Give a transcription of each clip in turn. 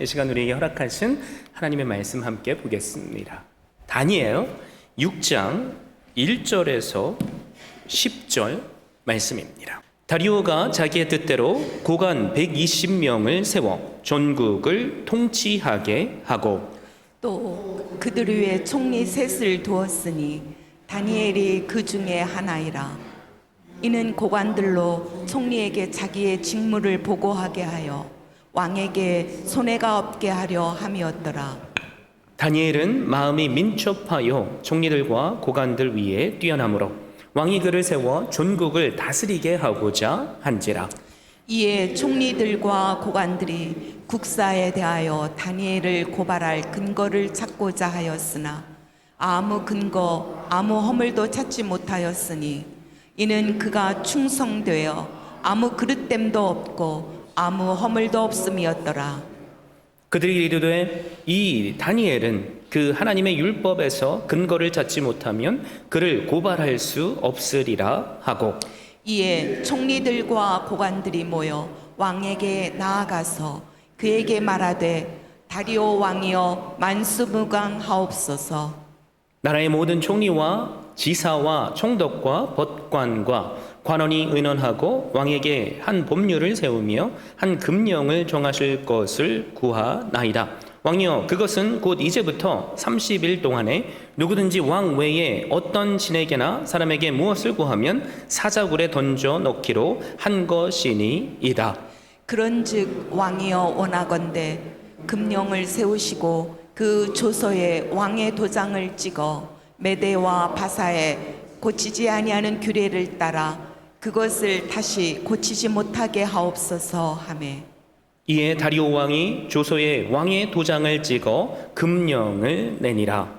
이 시간 우리에게 허락하신 하나님의 말씀 함께 보겠습니다. 다니엘 6장 1절에서 10절 말씀입니다. 다리오가 자기의 뜻대로 고관 120명을 세워 전국을 통치하게 하고 또 그들 위에 총리 셋을 두었으니 다니엘이 그 중에 하나이라. 이는 고관들로 총리에게 자기의 직무를 보고하게 하여 왕에게 손해가 없게 하려 함이었더라. 다니엘은 마음이 민첩하여 총리들과 고관들 위에 뛰어나므로 왕이 그를 세워 전국을 다스리게 하고자 한지라. 이에 총리들과 고관들이 국사에 대하여 다니엘을 고발할 근거를 찾고자 하였으나 아무 근거 아무 허물도 찾지 못하였으니 이는 그가 충성되어 아무 그릇됨도 없고 아무 허물도 없음이었더라. 그들이 이르되 이 다니엘은 그 하나님의 율법에서 근거를 찾지 못하면 그를 고발할 수 없으리라 하고 이에 총리들과 고관들이 모여 왕에게 나아가서 그에게 말하되 다리오 왕이여 만수무강하옵소서. 나라의 모든 총리와 지사와 총독과 법관과 관원이 의논하고 왕에게 한 법률을 세우며 한 금령을 정하실 것을 구하나이다. 왕이여 그것은 곧 이제부터 30일 동안에 누구든지 왕 외에 어떤 신에게나 사람에게 무엇을 구하면 사자굴에 던져 넣기로 한 것이니이다. 그런즉 왕이여 원하건대 금령을 세우시고 그 조서에 왕의 도장을 찍어 메대와 바사에 고치지 아니하는 규례를 따라 그것을 다시 고치지 못하게 하옵소서 하매 이에 다리오 왕이 조서에 왕의 도장을 찍어 금령을 내니라.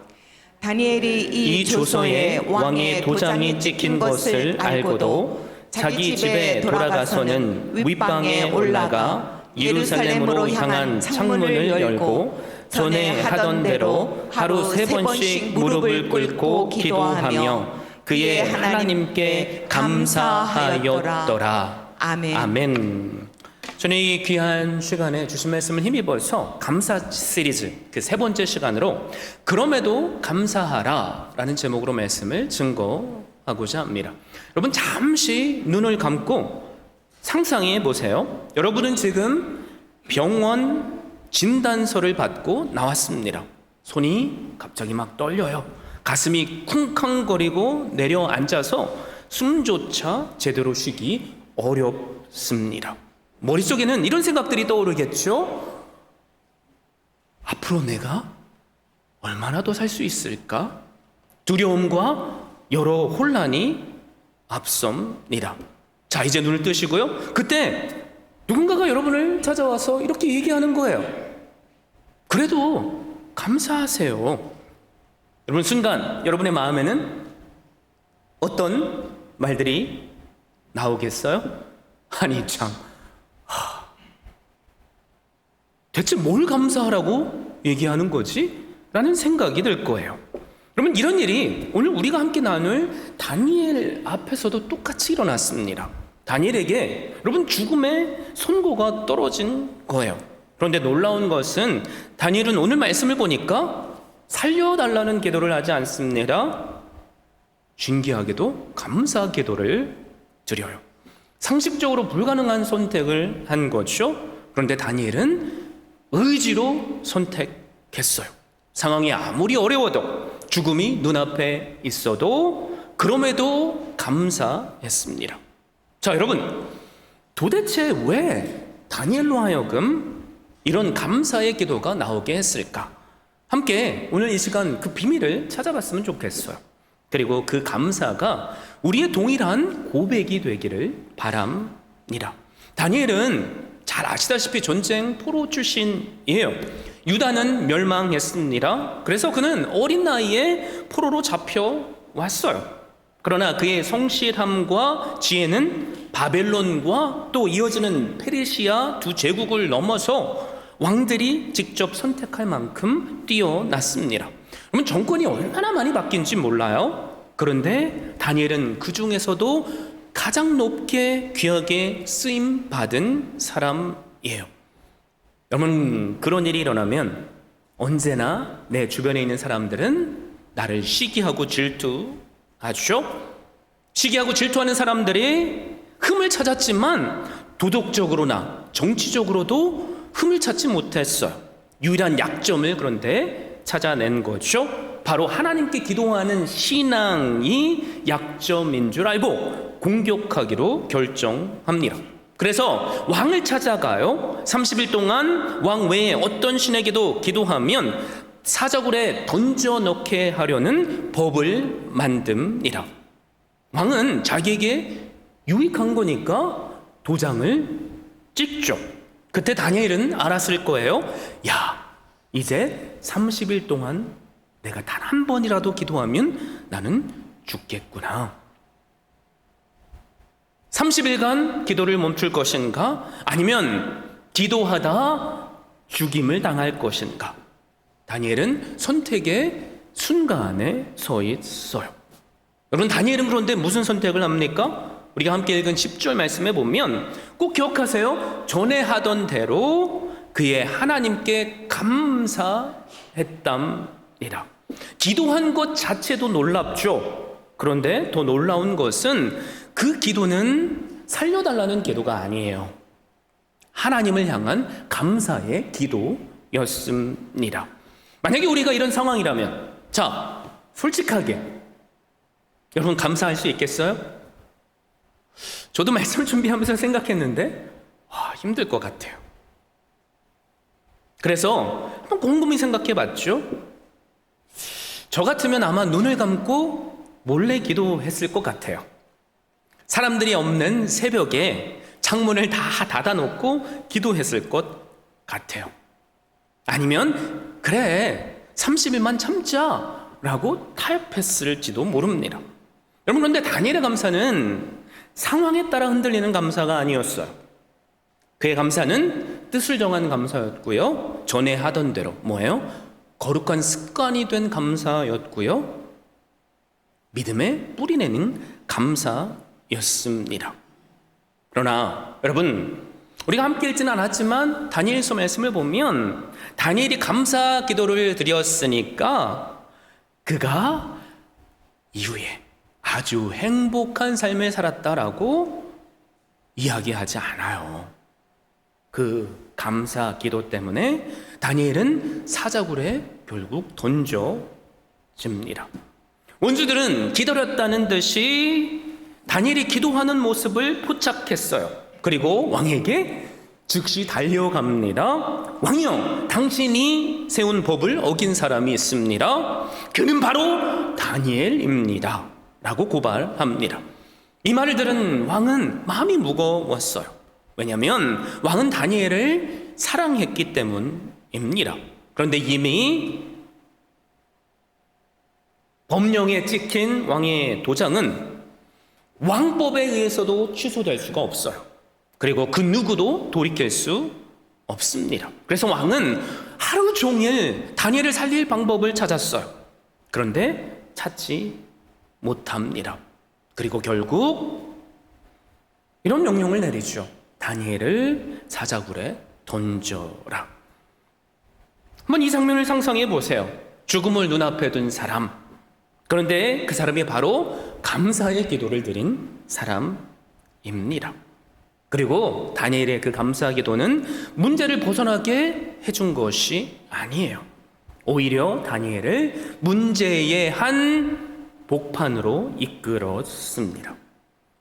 다니엘이 이 조서에 왕의 도장이 찍힌 것을 알고도 자기 집에 돌아가서는 윗방에 올라가 예루살렘으로 향한 창문을 열고 전에 하던 대로 하루 3번씩 무릎을 꿇고 기도하며 그의 하나님께 감사하였더라. 아멘. 아멘. 저는 이 귀한 시간에 주신 말씀을 힘입어서 감사 시리즈 그 3번째 시간으로 그럼에도 감사하라 라는 제목으로 말씀을 증거하고자 합니다. 여러분 잠시 눈을 감고 상상해 보세요. 여러분은 지금 병원 진단서를 받고 나왔습니다. 손이 갑자기 막 떨려요. 가슴이 쿵쾅거리고 내려앉아서 숨조차 제대로 쉬기 어렵습니다. 머릿속에는 이런 생각들이 떠오르겠죠? 앞으로 내가 얼마나 더 살 수 있을까? 두려움과 여러 혼란이 앞섭니다. 자, 이제 눈을 뜨시고요. 그때 누군가가 여러분을 찾아와서 이렇게 얘기하는 거예요. 그래도 감사하세요. 여러분 순간 여러분의 마음에는 어떤 말들이 나오겠어요? 아니 참 대체 뭘 감사하라고 얘기하는 거지? 라는 생각이 들 거예요. 여러분 이런 일이 오늘 우리가 함께 나눌 다니엘 앞에서도 똑같이 일어났습니다. 다니엘에게 여러분 죽음의 선고가 떨어진 거예요. 그런데 놀라운 것은 다니엘은 오늘 말씀을 보니까 살려달라는 기도를 하지 않습니다. 신기하게도 감사 기도를 드려요. 상식적으로 불가능한 선택을 한 거죠. 그런데 다니엘은 의지로 선택했어요. 상황이 아무리 어려워도 죽음이 눈앞에 있어도 그럼에도 감사했습니다. 자, 여러분 도대체 왜 다니엘로 하여금 이런 감사의 기도가 나오게 했을까? 함께 오늘 이 시간 그 비밀을 찾아봤으면 좋겠어요. 그리고 그 감사가 우리의 동일한 고백이 되기를 바랍니다. 다니엘은 잘 아시다시피 전쟁 포로 출신이에요. 유다는 멸망했습니다. 그래서 그는 어린 나이에 포로로 잡혀왔어요. 그러나 그의 성실함과 지혜는 바벨론과 또 이어지는 페르시아 두 제국을 넘어서 왕들이 직접 선택할 만큼 뛰어났습니다. 그러면 정권이 얼마나 많이 바뀐지 몰라요. 그런데 다니엘은 그 중에서도 가장 높게 귀하게 쓰임 받은 사람이에요. 여러분, 그런 일이 일어나면 언제나 내 주변에 있는 사람들은 나를 시기하고 질투하죠. 시기하고 질투하는 사람들이 흠을 찾았지만 도덕적으로나 정치적으로도 흠을 찾지 못했어요. 유일한 약점을 그런데 찾아낸 거죠. 바로 하나님께 기도하는 신앙이 약점인 줄 알고 공격하기로 결정합니다. 그래서 왕을 찾아가요. 30일 동안 왕 외에 어떤 신에게도 기도하면 사자굴에 던져 넣게 하려는 법을 만듭니다. 왕은 자기에게 유익한 거니까 도장을 찍죠. 그때 다니엘은 알았을 거예요. 야, 이제 30일 동안 내가 단 한 번이라도 기도하면 나는 죽겠구나. 30일간 기도를 멈출 것인가? 아니면 기도하다 죽임을 당할 것인가? 다니엘은 선택의 순간에 서 있어요. 여러분, 다니엘은 그런데 무슨 선택을 합니까? 우리가 함께 읽은 10절 말씀에 보면 꼭 기억하세요. 전에 하던 대로 그의 하나님께 감사했답니다. 기도한 것 자체도 놀랍죠. 그런데 더 놀라운 것은 그 기도는 살려달라는 기도가 아니에요. 하나님을 향한 감사의 기도였습니다. 만약에 우리가 이런 상황이라면, 자, 솔직하게 여러분 감사할 수 있겠어요? 저도 말씀 준비하면서 생각했는데 힘들 것 같아요. 그래서 한번 곰곰이 생각해 봤죠. 저 같으면 아마 눈을 감고 몰래 기도했을 것 같아요. 사람들이 없는 새벽에 창문을 다 닫아놓고 기도했을 것 같아요. 아니면 그래 30일만 참자라고 타협했을지도 모릅니다. 여러분, 그런데 다니엘의 감사는 상황에 따라 흔들리는 감사가 아니었어요. 그의 감사는 뜻을 정한 감사였고요. 전에 하던 대로 뭐예요? 거룩한 습관이 된 감사였고요. 믿음에 뿌리내는 감사였습니다. 그러나 여러분, 우리가 함께 읽지는 않았지만 다니엘서 말씀을 보면 다니엘이 감사 기도를 드렸으니까 그가 이후에 아주 행복한 삶을 살았다라고 이야기하지 않아요. 그 감사 기도 때문에 다니엘은 사자굴에 결국 던져집니다. 원주들은 기다렸다는 듯이 다니엘이 기도하는 모습을 포착했어요. 그리고 왕에게 즉시 달려갑니다. 왕이여, 당신이 세운 법을 어긴 사람이 있습니다. 그는 바로 다니엘입니다. 라고 고발합니다. 이 말을 들은 왕은 마음이 무거웠어요. 왜냐하면 왕은 다니엘을 사랑했기 때문입니다. 그런데 이미 법령에 찍힌 왕의 도장은 왕법에 의해서도 취소될 수가 없어요. 그리고 그 누구도 돌이킬 수 없습니다. 그래서 왕은 하루 종일 다니엘을 살릴 방법을 찾았어요. 그런데 찾지 못합니다. 그리고 결국 이런 명령을 내리죠. 다니엘을 사자굴에 던져라. 한번 이 장면을 상상해 보세요. 죽음을 눈앞에 둔 사람. 그런데 그 사람이 바로 감사의 기도를 드린 사람입니다. 그리고 다니엘의 그 감사 기도는 문제를 벗어나게 해준 것이 아니에요. 오히려 다니엘을 문제의 한 복판으로 이끌었습니다.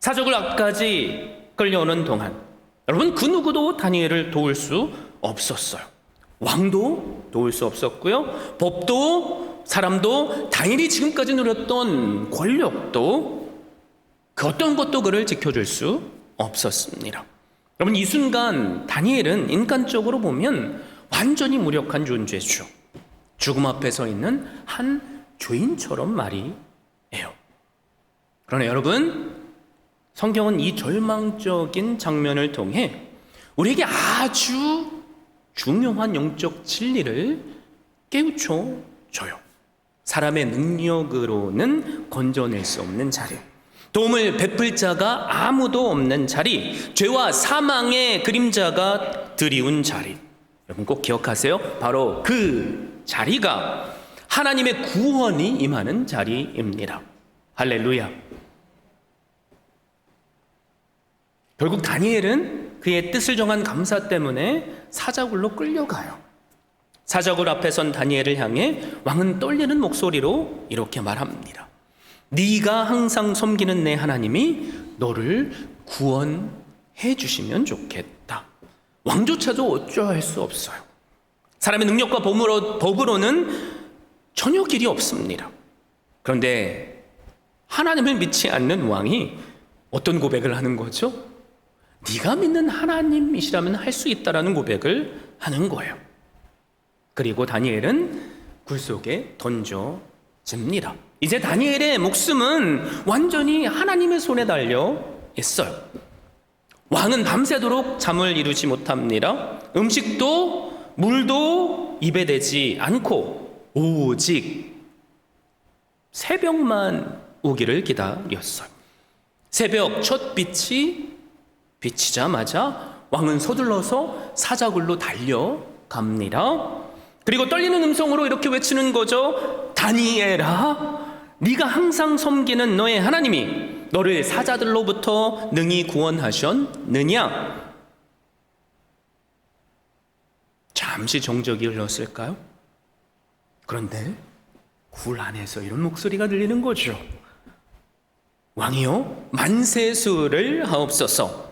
사족을 앞까지 끌려오는 동안 여러분, 그 누구도 다니엘을 도울 수 없었어요. 왕도 도울 수 없었고요. 법도 사람도 다니엘이 지금까지 누렸던 권력도 그 어떤 것도 그를 지켜줄 수 없었습니다. 여러분, 이 순간 다니엘은 인간적으로 보면 완전히 무력한 존재죠. 죽음 앞에 서 있는 한 죄인처럼 말이에요. 그러나 여러분, 성경은 이 절망적인 장면을 통해 우리에게 아주 중요한 영적 진리를 깨우쳐 줘요. 사람의 능력으로는 건져낼 수 없는 자리, 도움을 베풀 자가 아무도 없는 자리, 죄와 사망의 그림자가 드리운 자리, 여러분 꼭 기억하세요. 바로 그 자리가 하나님의 구원이 임하는 자리입니다. 할렐루야. 결국 다니엘은 그의 뜻을 정한 감사 때문에 사자굴로 끌려가요. 사자굴 앞에 선 다니엘을 향해 왕은 떨리는 목소리로 이렇게 말합니다. 네가 항상 섬기는 내 하나님이 너를 구원해 주시면 좋겠다. 왕조차도 어쩌할 수 없어요. 사람의 능력과 법으로는 전혀 길이 없습니다. 그런데 하나님을 믿지 않는 왕이 어떤 고백을 하는 거죠? 네가 믿는 하나님이시라면 할 수 있다라는 고백을 하는 거예요. 그리고 다니엘은 굴 속에 던져집니다. 이제 다니엘의 목숨은 완전히 하나님의 손에 달려 있어요. 왕은 밤새도록 잠을 이루지 못합니다. 음식도 물도 입에 대지 않고 오직 새벽만 오기를 기다렸어요. 새벽 첫 빛이 비치자마자 왕은 서둘러서 사자굴로 달려갑니다. 그리고 떨리는 음성으로 이렇게 외치는 거죠. 다니엘아, 네가 항상 섬기는 너의 하나님이 너를 사자들로부터 능히 구원하셨느냐? 잠시 정적이 흘렀을까요? 그런데 굴 안에서 이런 목소리가 들리는 거죠. 왕이요, 만세수를 하옵소서.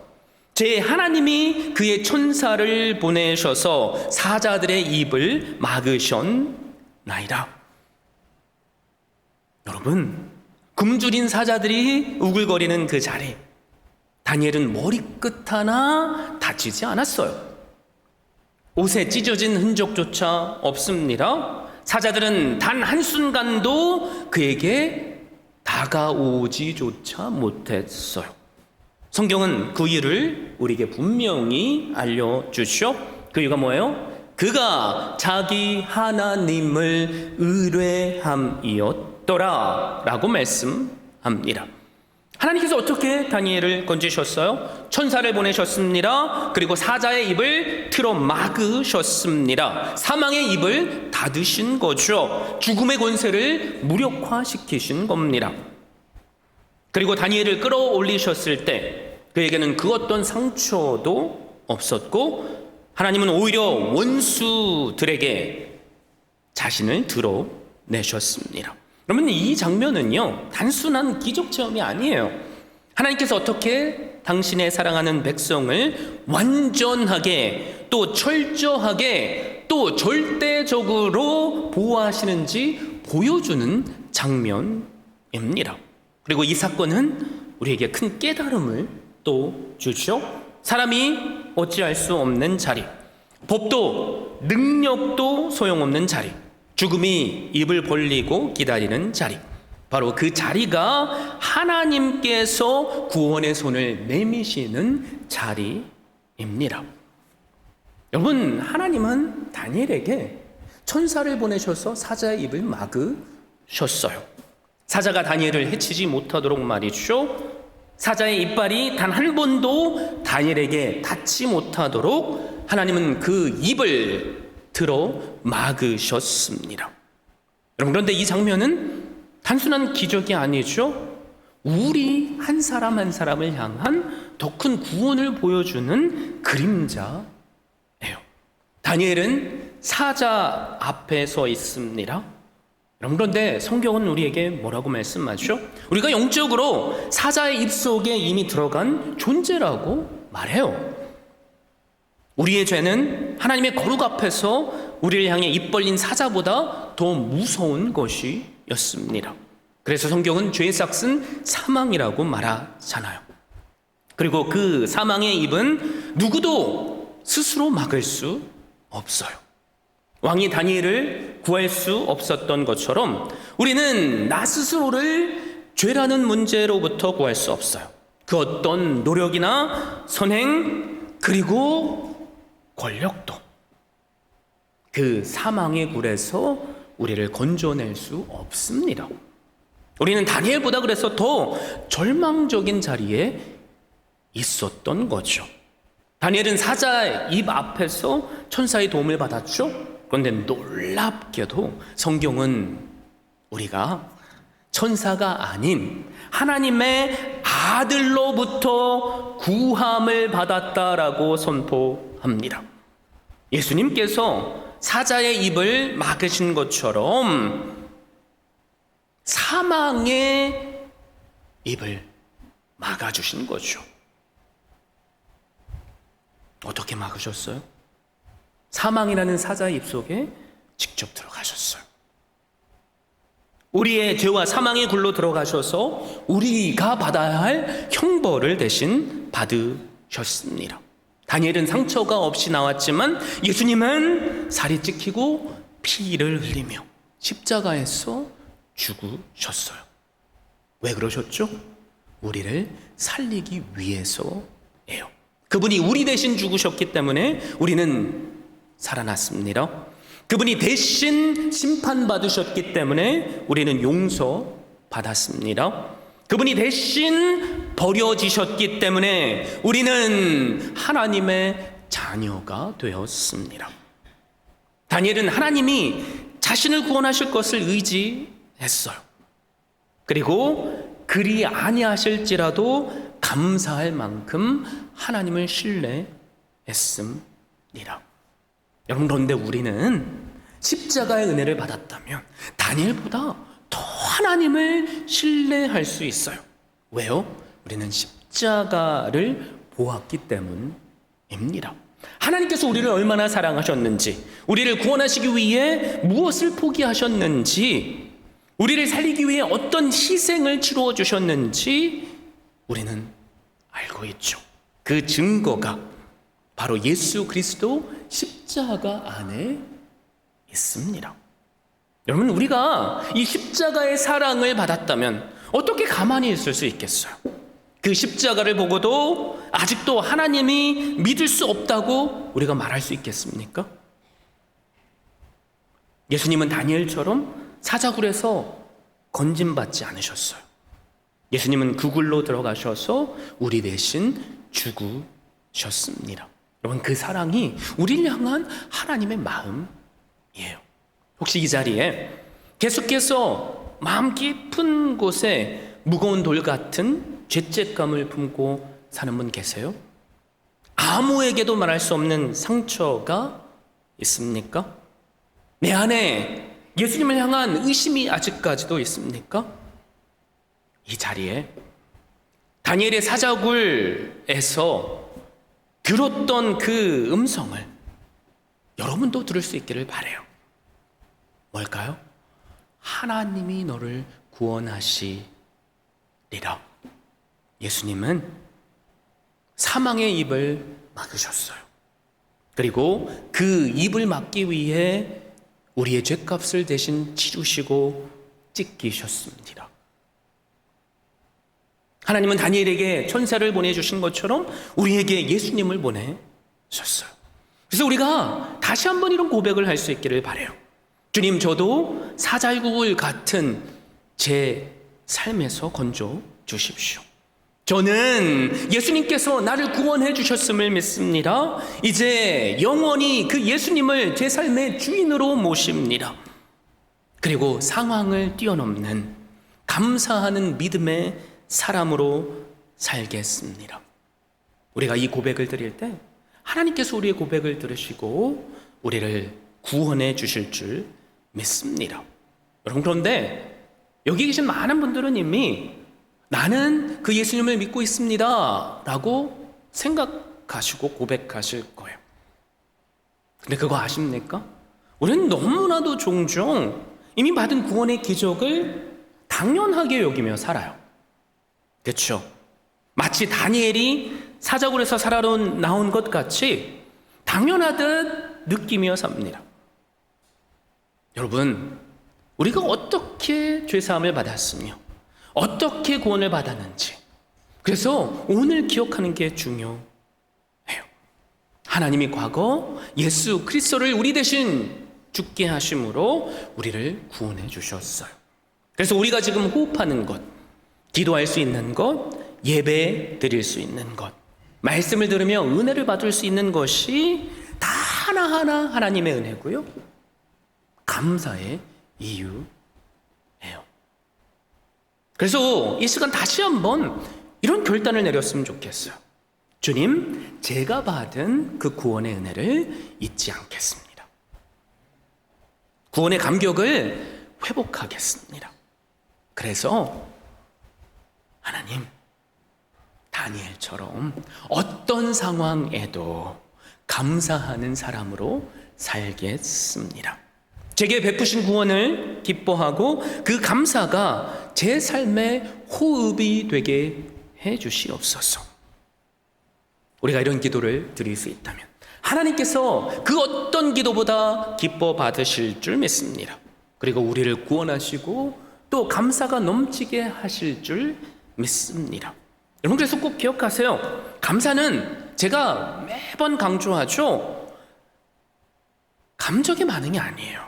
제 하나님이 그의 천사를 보내셔서 사자들의 입을 막으셨나이다. 여러분, 굶주린 사자들이 우글거리는 그 자리, 다니엘은 머리끝 하나 다치지 않았어요. 옷에 찢어진 흔적조차 없습니다. 사자들은 단 한순간도 그에게 다가오지조차 못했어요. 성경은 그 이유를 우리에게 분명히 알려주시오. 그 이유가 뭐예요? 그가 자기 하나님을 의뢰함이었더라 라고 말씀합니다. 하나님께서 어떻게 다니엘을 건지셨어요? 천사를 보내셨습니다. 그리고 사자의 입을 틀어 막으셨습니다. 사망의 입을 닫으신 거죠. 죽음의 권세를 무력화시키신 겁니다. 그리고 다니엘을 끌어올리셨을 때 그에게는 그 어떤 상처도 없었고 하나님은 오히려 원수들에게 자신을 드러내셨습니다. 그러면 이 장면은요, 단순한 기적 체험이 아니에요. 하나님께서 어떻게 당신의 사랑하는 백성을 완전하게 또 철저하게 또 절대적으로 보호하시는지 보여주는 장면입니다. 그리고 이 사건은 우리에게 큰 깨달음을 또 주죠. 사람이 어찌할 수 없는 자리, 법도 능력도 소용없는 자리, 죽음이 입을 벌리고 기다리는 자리, 바로 그 자리가 하나님께서 구원의 손을 내미시는 자리입니다. 여러분, 하나님은 다니엘에게 천사를 보내셔서 사자의 입을 막으셨어요. 사자가 다니엘을 해치지 못하도록 말이죠. 사자의 이빨이 단 한 번도 다니엘에게 닿지 못하도록 하나님은 그 입을 들어 막으셨습니다. 여러분, 그런데 이 장면은 단순한 기적이 아니죠. 우리 한 사람 한 사람을 향한 더 큰 구원을 보여주는 그림자예요. 다니엘은 사자 앞에 서 있습니다. 그런데 성경은 우리에게 뭐라고 말씀하죠? 우리가 영적으로 사자의 입속에 이미 들어간 존재라고 말해요. 우리의 죄는 하나님의 거룩 앞에서 우리를 향해 입 벌린 사자보다 더 무서운 것이었습니다. 그래서 성경은 죄의 삭은 사망이라고 말하잖아요. 그리고 그 사망의 입은 누구도 스스로 막을 수 없어요. 왕이 다니엘을 구할 수 없었던 것처럼 우리는 나 스스로를 죄라는 문제로부터 구할 수 없어요. 그 어떤 노력이나 선행 그리고 권력도 그 사망의 굴에서 우리를 건져낼 수 없습니다. 우리는 다니엘보다 그래서 더 절망적인 자리에 있었던 거죠. 다니엘은 사자 입 앞에서 천사의 도움을 받았죠. 그런데 놀랍게도 성경은 우리가 천사가 아닌 하나님의 아들로부터 구함을 받았다라고 선포합니다. 예수님께서 사자의 입을 막으신 것처럼 사망의 입을 막아주신 거죠. 어떻게 막으셨어요? 사망이라는 사자의 입 속에 직접 들어가셨어요. 우리의 죄와 사망의 굴로 들어가셔서 우리가 받아야 할 형벌을 대신 받으셨습니다. 다니엘은 상처가 없이 나왔지만 예수님은 살이 찢기고 피를 흘리며 십자가에서 죽으셨어요. 왜 그러셨죠? 우리를 살리기 위해서예요. 그분이 우리 대신 죽으셨기 때문에 우리는 살아났습니다. 그분이 대신 심판받으셨기 때문에 우리는 용서받았습니다. 그분이 대신 버려지셨기 때문에 우리는 하나님의 자녀가 되었습니다. 다니엘은 하나님이 자신을 구원하실 것을 의지했어요. 그리고 그리 아니하실지라도 감사할 만큼 하나님을 신뢰했습니다. 여러분, 그런데 우리는 십자가의 은혜를 받았다면 다니엘보다 더 하나님을 신뢰할 수 있어요. 왜요? 우리는 십자가를 보았기 때문입니다. 하나님께서 우리를 얼마나 사랑하셨는지, 우리를 구원하시기 위해 무엇을 포기하셨는지, 우리를 살리기 위해 어떤 희생을 치루어 주셨는지 우리는 알고 있죠. 그 증거가 바로 예수 그리스도 십자가 안에 있습니다. 여러분, 우리가 이 십자가의 사랑을 받았다면 어떻게 가만히 있을 수 있겠어요? 그 십자가를 보고도 아직도 하나님이 믿을 수 없다고 우리가 말할 수 있겠습니까? 예수님은 다니엘처럼 사자굴에서 건짐받지 않으셨어요. 예수님은 그 굴로 들어가셔서 우리 대신 죽으셨습니다. 여러분, 그 사랑이 우리를 향한 하나님의 마음이에요. 혹시 이 자리에 계속해서 마음 깊은 곳에 무거운 돌 같은 죄책감을 품고 사는 분 계세요? 아무에게도 말할 수 없는 상처가 있습니까? 내 안에 예수님을 향한 의심이 아직까지도 있습니까? 이 자리에 다니엘의 사자굴에서 들었던 그 음성을 여러분도 들을 수 있기를 바라요. 뭘까요? 하나님이 너를 구원하시리라. 예수님은 사망의 입을 막으셨어요. 그리고 그 입을 막기 위해 우리의 죄값을 대신 치르시고 찢기셨습니다. 하나님은 다니엘에게 천사를 보내주신 것처럼 우리에게 예수님을 보내셨어요. 그래서 우리가 다시 한번 이런 고백을 할 수 있기를 바라요. 주님, 저도 사자굴 같은 제 삶에서 건져 주십시오. 저는 예수님께서 나를 구원해 주셨음을 믿습니다. 이제 영원히 그 예수님을 제 삶의 주인으로 모십니다. 그리고 상황을 뛰어넘는 감사하는 믿음의 사람으로 살겠습니다. 우리가 이 고백을 드릴 때 하나님께서 우리의 고백을 들으시고 우리를 구원해 주실 줄 믿습니다. 여러분, 그런데 여기 계신 많은 분들은 이미 나는 그 예수님을 믿고 있습니다 라고 생각하시고 고백하실 거예요. 근데 그거 아십니까? 우리는 너무나도 종종 이미 받은 구원의 기적을 당연하게 여기며 살아요. 그렇죠? 마치 다니엘이 사자굴에서 살아나온 것 같이 당연하듯 느끼며 삽니다. 여러분, 우리가 어떻게 죄사함을 받았으며 어떻게 구원을 받았는지, 그래서 오늘 기억하는 게 중요해요. 하나님이 과거 예수 그리스도를 우리 대신 죽게 하심으로 우리를 구원해 주셨어요. 그래서 우리가 지금 호흡하는 것, 기도할 수 있는 것, 예배 드릴 수 있는 것, 말씀을 들으며 은혜를 받을 수 있는 것이 다 하나하나 하나님의 은혜고요. 감사의 이유예요. 그래서 이 시간 다시 한번 이런 결단을 내렸으면 좋겠어요. 주님, 제가 받은 그 구원의 은혜를 잊지 않겠습니다. 구원의 감격을 회복하겠습니다. 그래서 하나님, 다니엘처럼 어떤 상황에도 감사하는 사람으로 살겠습니다. 제게 베푸신 구원을 기뻐하고 그 감사가 제 삶의 호흡이 되게 해 주시옵소서. 우리가 이런 기도를 드릴 수 있다면 하나님께서 그 어떤 기도보다 기뻐 받으실 줄 믿습니다. 그리고 우리를 구원하시고 또 감사가 넘치게 하실 줄 믿습니다. 여러분, 그래서 꼭 기억하세요. 감사는 제가 매번 강조하죠. 감정의 반응이 아니에요.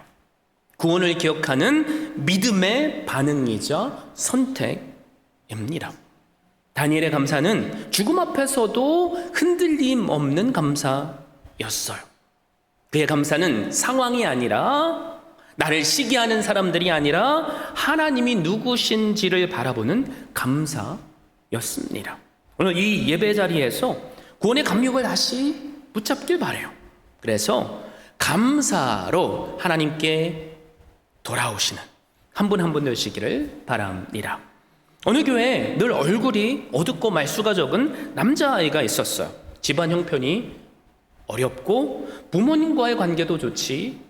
구원을 기억하는 믿음의 반응이자 선택입니다. 다니엘의 감사는 죽음 앞에서도 흔들림 없는 감사였어요. 그의 감사는 상황이 아니라, 나를 시기하는 사람들이 아니라 하나님이 누구신지를 바라보는 감사였습니다. 오늘 이 예배 자리에서 구원의 감격을 다시 붙잡길 바라요. 그래서 감사로 하나님께 돌아오시는 한 분 한 분 되시기를 바랍니다. 어느 교회에 늘 얼굴이 어둡고 말수가 적은 남자아이가 있었어요. 집안 형편이 어렵고 부모님과의 관계도 좋지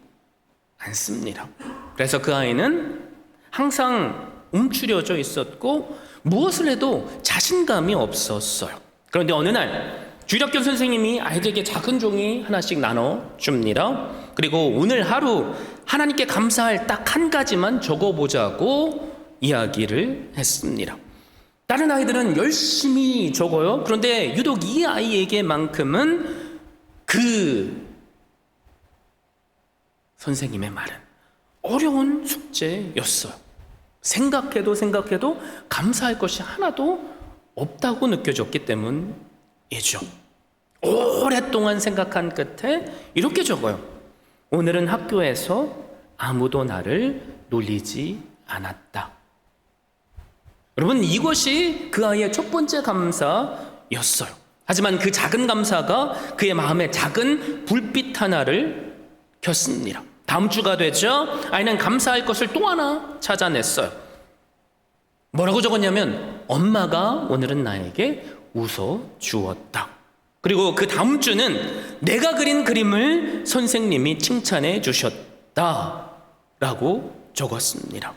않습니다. 그래서 그 아이는 항상 움츠려져 있었고 무엇을 해도 자신감이 없었어요. 그런데 어느 날 주일학교 선생님이 아이들에게 작은 종이 하나씩 나눠줍니다. 그리고 오늘 하루 하나님께 감사할 딱 한 가지만 적어보자고 이야기를 했습니다. 다른 아이들은 열심히 적어요. 그런데 유독 이 아이에게만큼은 그 선생님의 말은 어려운 숙제였어요. 생각해도 감사할 것이 하나도 없다고 느껴졌기 때문이죠. 오랫동안 생각한 끝에 이렇게 적어요. 오늘은 학교에서 아무도 나를 놀리지 않았다. 여러분, 이것이 그 아이의 첫 번째 감사였어요. 하지만 그 작은 감사가 그의 마음에 작은 불빛 하나를 켰습니다. 다음 주가 되죠. 아이는 감사할 것을 또 하나 찾아냈어요. 뭐라고 적었냐면, 엄마가 오늘은 나에게 웃어주었다. 그리고 그 다음 주는 내가 그린 그림을 선생님이 칭찬해 주셨다 라고 적었습니다.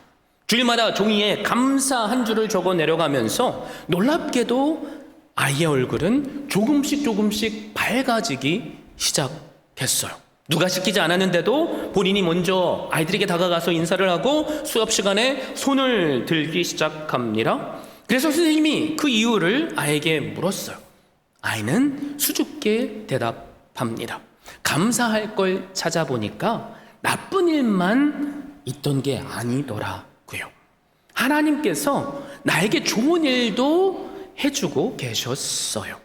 주일마다 종이에 감사 한 줄을 적어 내려가면서 놀랍게도 아이의 얼굴은 조금씩 밝아지기 시작했어요. 누가 시키지 않았는데도 본인이 먼저 아이들에게 다가가서 인사를 하고 수업 시간에 손을 들기 시작합니다. 그래서 선생님이 그 이유를 아이에게 물었어요. 아이는 수줍게 대답합니다. 감사할 걸 찾아보니까 나쁜 일만 있던 게 아니더라고요. 하나님께서 나에게 좋은 일도 해주고 계셨어요.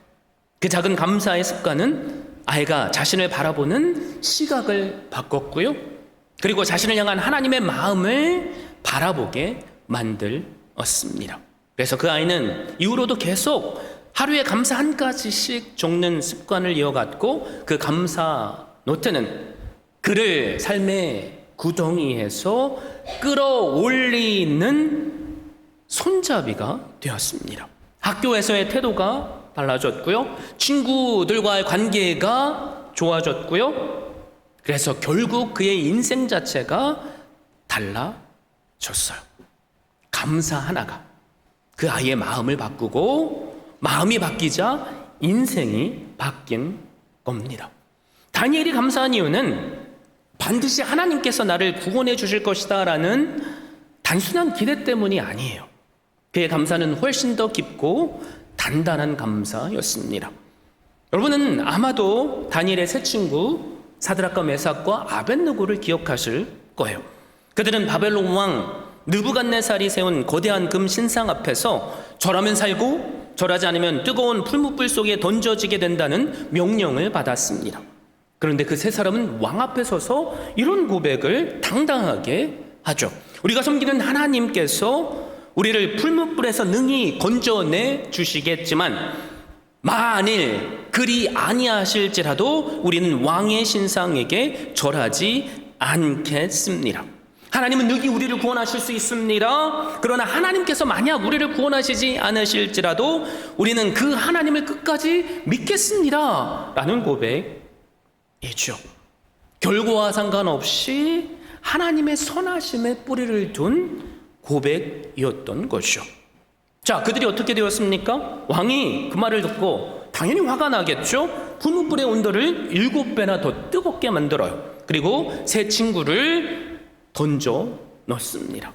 그 작은 감사의 습관은 아이가 자신을 바라보는 시각을 바꿨고요. 그리고 자신을 향한 하나님의 마음을 바라보게 만들었습니다. 그래서 그 아이는 이후로도 계속 하루에 감사 한 가지씩 적는 습관을 이어갔고, 그 감사 노트는 그를 삶의 구덩이에서 끌어올리는 손잡이가 되었습니다. 학교에서의 태도가 달라졌고요. 친구들과의 관계가 좋아졌고요. 그래서 결국 그의 인생 자체가 달라졌어요. 감사 하나가 그 아이의 마음을 바꾸고, 마음이 바뀌자 인생이 바뀐 겁니다. 다니엘이 감사한 이유는 반드시 하나님께서 나를 구원해 주실 것이다 라는 단순한 기대 때문이 아니에요. 그의 감사는 훨씬 더 깊고 단단한 감사였습니다. 여러분은 아마도 다니엘의 세 친구 사드락과 메삭과 아벳느고를 기억하실 거예요. 그들은 바벨론 왕 느부갓네살이 세운 거대한 금 신상 앞에서 절하면 살고 절하지 않으면 뜨거운 풀무불 속에 던져지게 된다는 명령을 받았습니다. 그런데 그 세 사람은 왕 앞에 서서 이런 고백을 당당하게 하죠. 우리가 섬기는 하나님께서 우리를 풀무불에서 능히 건져내 주시겠지만 만일 그리 아니하실지라도 우리는 왕의 신상에게 절하지 않겠습니다. 하나님은 능히 우리를 구원하실 수 있습니다. 그러나 하나님께서 만약 우리를 구원하시지 않으실지라도 우리는 그 하나님을 끝까지 믿겠습니다 라는 고백이죠. 결과와 상관없이 하나님의 선하심에 뿌리를 둔 고백이었던 것이죠. 자, 그들이 어떻게 되었습니까? 왕이 그 말을 듣고 당연히 화가 나겠죠. 풀무불의 온도를 7배나 더 뜨겁게 만들어요. 그리고 세 친구를 던져 넣습니다.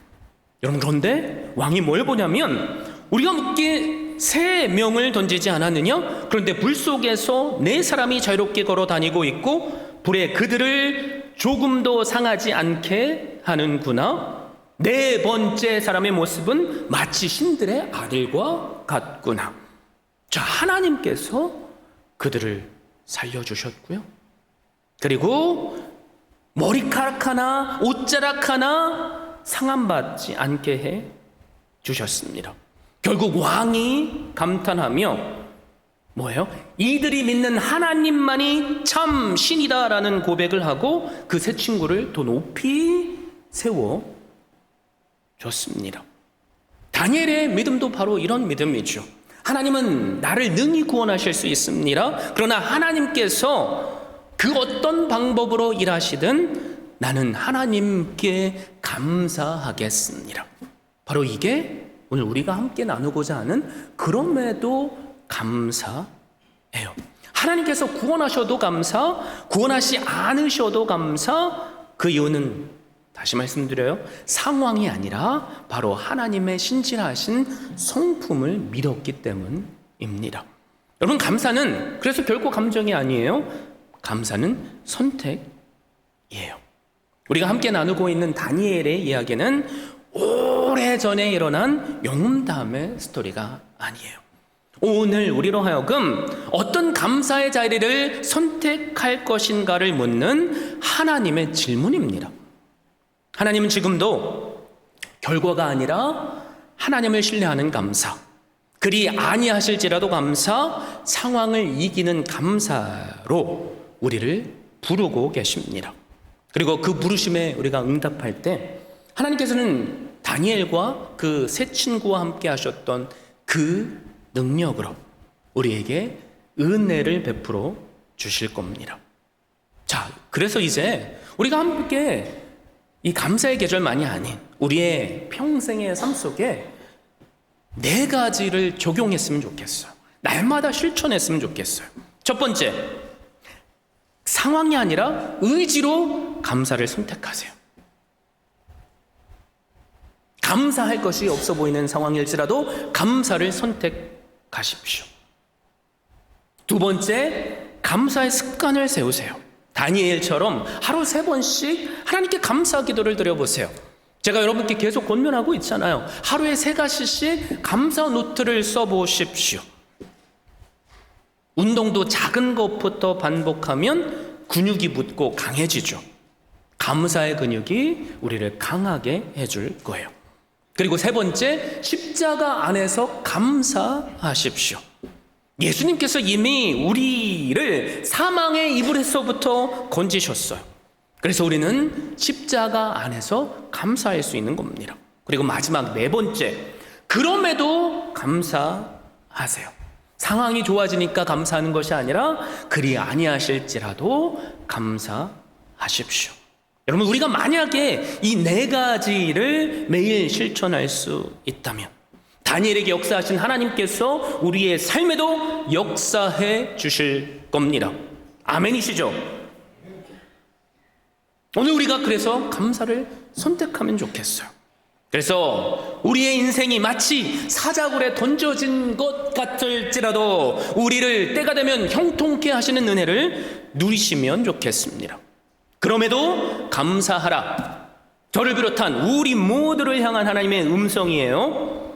여러분, 그런데 왕이 뭘 보냐면 우리가 묻기에 3명을 던지지 않았느냐? 그런데 불 속에서 4사람이 자유롭게 걸어 다니고 있고 불에 그들을 조금도 상하지 않게 하는구나. 4번째 사람의 모습은 마치 신들의 아들과 같구나. 자, 하나님께서 그들을 살려주셨고요. 그리고 머리카락 하나, 옷자락 하나 상함받지 않게 해 주셨습니다. 결국 왕이 감탄하며 뭐예요? 이들이 믿는 하나님만이 참 신이다라는 고백을 하고 그 세 친구를 더 높이 세워 줬습니다. 다니엘의 믿음도 바로 이런 믿음이죠. 하나님은 나를 능히 구원하실 수 있습니다. 그러나 하나님께서 그 어떤 방법으로 일하시든 나는 하나님께 감사하겠습니다. 바로 이게 오늘 우리가 함께 나누고자 하는 그럼에도 감사예요. 하나님께서 구원하셔도 감사, 구원하시 않으셔도 감사. 그 이유는 다시 말씀드려요. 상황이 아니라 바로 하나님의 신실하신 성품을 믿었기 때문입니다. 여러분, 감사는 그래서 결코 감정이 아니에요. 감사는 선택이에요. 우리가 함께 나누고 있는 다니엘의 이야기는 오래전에 일어난 용담의 스토리가 아니에요. 오늘 우리로 하여금 어떤 감사의 자리를 선택할 것인가를 묻는 하나님의 질문입니다. 하나님은 지금도 결과가 아니라 하나님을 신뢰하는 감사, 그리 아니하실지라도 감사, 상황을 이기는 감사로 우리를 부르고 계십니다. 그리고 그 부르심에 우리가 응답할 때 하나님께서는 다니엘과 그 세 친구와 함께 하셨던 그 능력으로 우리에게 은혜를 베풀어 주실 겁니다. 자, 그래서 이제 우리가 함께 이 감사의 계절만이 아닌 우리의 평생의 삶 속에 4가지를 적용했으면 좋겠어요. 날마다 실천했으면 좋겠어요. 첫 번째, 상황이 아니라 의지로 감사를 선택하세요. 감사할 것이 없어 보이는 상황일지라도 감사를 선택하십시오. 두 번째, 감사의 습관을 세우세요. 다니엘처럼 하루 3번씩 하나님께 감사 기도를 드려보세요. 제가 여러분께 계속 권면하고 있잖아요. 하루에 3가지씩 감사 노트를 써보십시오. 운동도 작은 것부터 반복하면 근육이 붙고 강해지죠. 감사의 근육이 우리를 강하게 해줄 거예요. 그리고 3번째, 십자가 안에서 감사하십시오. 예수님께서 이미 우리를 사망의 이불에서부터 건지셨어요. 그래서 우리는 십자가 안에서 감사할 수 있는 겁니다. 그리고 마지막 4번째, 그럼에도 감사하세요. 상황이 좋아지니까 감사하는 것이 아니라 그리 아니하실지라도 감사하십시오. 여러분, 우리가 만약에 이 4가지를 매일 실천할 수 있다면 다니엘에게 역사하신 하나님께서 우리의 삶에도 역사해 주실 겁니다. 아멘이시죠? 오늘 우리가 그래서 감사를 선택하면 좋겠어요. 그래서 우리의 인생이 마치 사자굴에 던져진 것 같을지라도 우리를 때가 되면 형통케 하시는 은혜를 누리시면 좋겠습니다. 그럼에도 감사하라. 저를 비롯한 우리 모두를 향한 하나님의 음성이에요.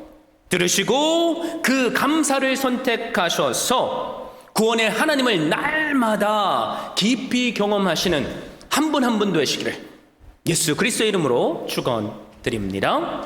들으시고 그 감사를 선택하셔서 구원의 하나님을 날마다 깊이 경험하시는 한 분 한 분 되시기를 예수 그리스도의 이름으로 축원드립니다.